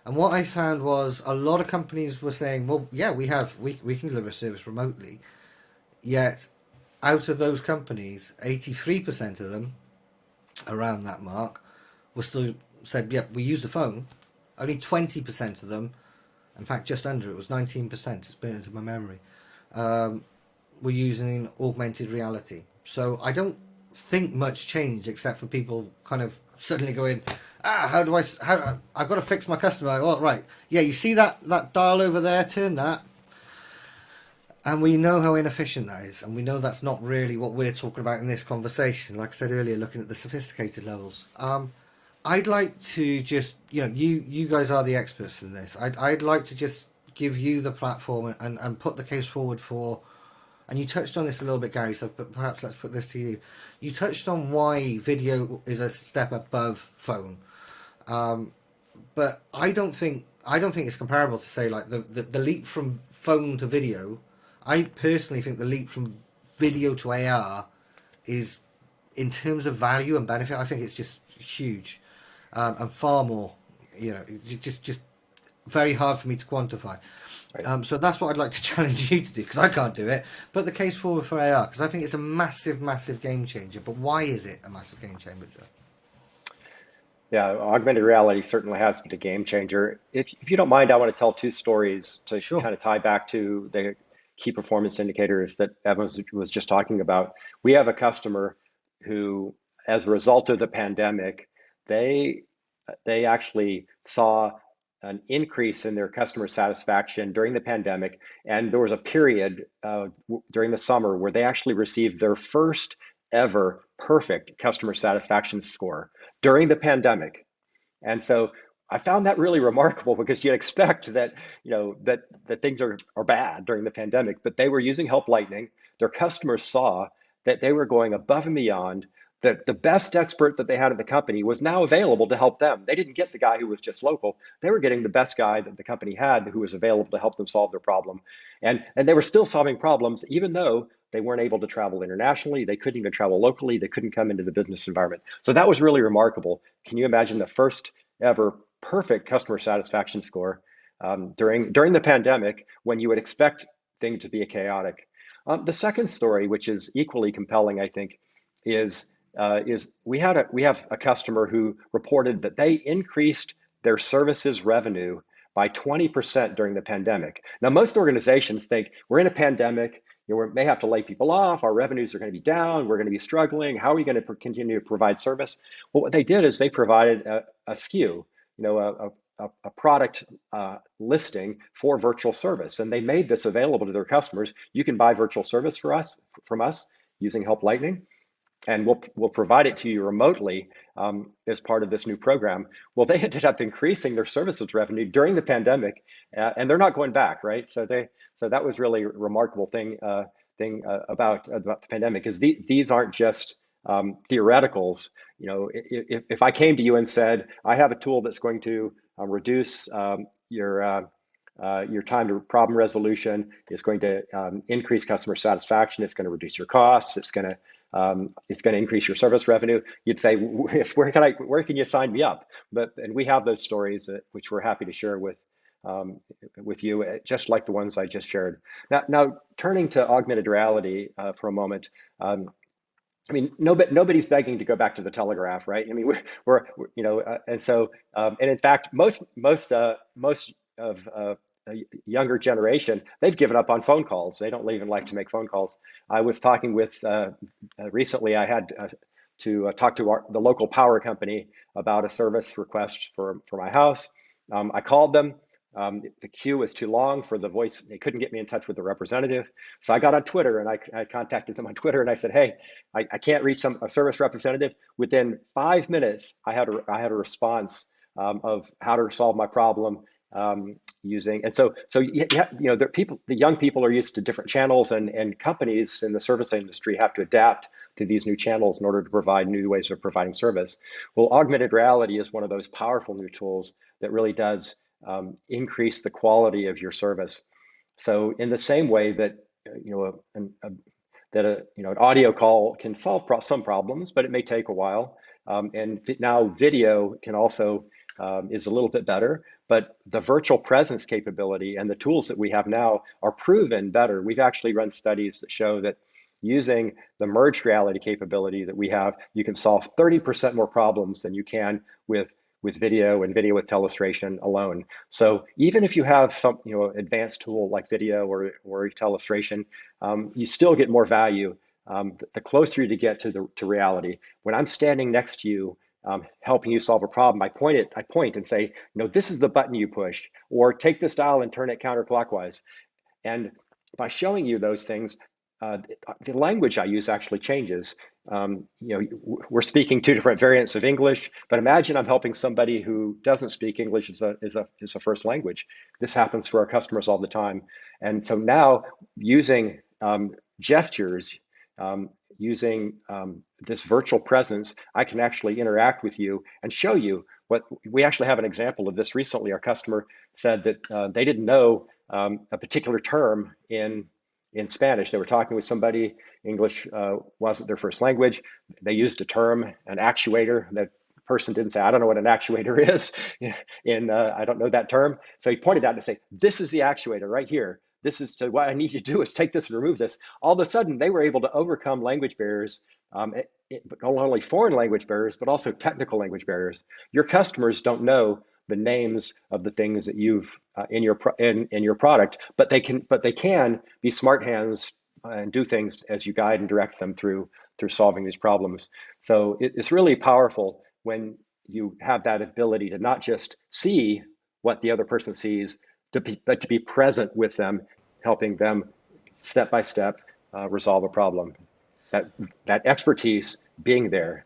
And what I found was a lot of companies were saying, well, yeah, we can deliver a service remotely. Yet out of those companies, 83% of them, around that mark, were still said, yep, we use the phone. Only 20% of them, in fact, just under it was 19%, it's burned into my memory, were using augmented reality. So I don't think much changed except for people kind of suddenly going, how do I've got to fix my customer. Oh, right. Yeah, you see that dial over there? Turn that. And we know how inefficient that is, and we know that's not really what we're talking about in this conversation. Like I said earlier, looking at the sophisticated levels. I'd like to just, you guys are the experts in this. I'd like to just give you the platform and put the case forward for, and you touched on this a little bit, Gary, so but perhaps let's put this to you. You touched on why video is a step above phone. But I don't think it's comparable to say like the leap from phone to video. I personally think the leap from video to AR is, in terms of value and benefit, I think it's just huge, and far more. Just very hard for me to quantify. Right. So that's what I'd like to challenge you to do, because I can't do it. Put the case forward for AR, because I think it's a massive, massive game changer. But why is it a massive game changer, Joe? Yeah, augmented reality certainly has been a game changer. If you don't mind, I want to tell two stories to Sure. kind of tie back to the key performance indicators that Evans was just talking about. We have a customer who, as a result of the pandemic, they they actually saw an increase in their customer satisfaction during the pandemic, and there was a period during the summer where they actually received their first ever perfect customer satisfaction score during the pandemic. And so I found that really remarkable because you'd expect that, that things are bad during the pandemic, but they were using Help Lightning. Their customers saw that they were going above and beyond. That the best expert that they had at the company was now available to help them. They didn't get the guy who was just local. They were getting the best guy that the company had who was available to help them solve their problem. And they were still solving problems, even though they weren't able to travel internationally. They couldn't even travel locally. They couldn't come into the business environment. So that was really remarkable. Can you imagine the first ever perfect customer satisfaction score during the pandemic, when you would expect things to be chaotic? The second story, which is equally compelling, I think, is we have a customer who reported that they increased their services revenue by 20% during the pandemic. Now, most organizations think we're in a pandemic, we may have to lay people off, our revenues are going to be down, we're going to be struggling, how are we going to continue to provide service? Well, what they did is they provided a SKU, a product listing for virtual service, and they made this available to their customers. You can buy virtual service from us using Help Lightning, and we'll provide it to you remotely as part of this new program. Well, they ended up increasing their services revenue during the pandemic, and they're not going back, right? So that was really a remarkable thing about the pandemic, is these aren't just theoreticals. If I came to you and said I have a tool that's going to reduce your time to problem resolution, is going to increase customer satisfaction, it's going to reduce your costs, it's going to increase your service revenue. You'd say, where can you sign me up? And we have those stories, which we're happy to share with you, just like the ones I just shared. Now turning to augmented reality for a moment. I mean, nobody's begging to go back to the telegraph, right? I mean, and in fact, most of the younger generation, they've given up on phone calls. They don't even like to make phone calls. I was talking with recently. I had to talk to the local power company about a service request for my house. I called them. The queue was too long for the voice. They couldn't get me in touch with the representative. So I got on Twitter and I contacted them on Twitter and I said, hey, I can't reach a service representative. Within 5 minutes, I had a response of how to solve my problem using. And so the young people are used to different channels, and companies in the service industry have to adapt to these new channels in order to provide new ways of providing service. Well, augmented reality is one of those powerful new tools that really does increase the quality of your service. So in the same way that an audio call can solve some problems, but it may take a while. And now video can also is a little bit better, but the virtual presence capability and the tools that we have now are proven better. We've actually run studies that show that using the merged reality capability that we have, you can solve 30% more problems than you can with video and video with telestration alone. So even if you have some advanced tool like video or telestration, you still get more value the closer you get to reality. When I'm standing next to you, helping you solve a problem, I point and say, this is the button you push, or take this dial and turn it counterclockwise. And by showing you those things, the language I use actually changes. We're speaking two different variants of English, but imagine I'm helping somebody who doesn't speak English as a first language. This happens for our customers all the time. And so now using gestures, using this virtual presence, I can actually interact with you and show you what we actually have an example of this recently. Our customer said that they didn't know a particular term in Spanish. They were talking with somebody, English wasn't their first language. They used a term, an actuator. That person didn't say, I don't know what an actuator is. I don't know that term. So he pointed out and said, this is the actuator right here. This is what I need you to do is take this and remove this. All of a sudden, they were able to overcome language barriers, not only foreign language barriers, but also technical language barriers. Your customers don't know the names of the things that you've in your product, but they can be smart hands and do things as you guide and direct them through solving these problems. So it's really powerful when you have that ability to not just see what the other person sees, but to be present with them, helping them step by step resolve a problem. That expertise being there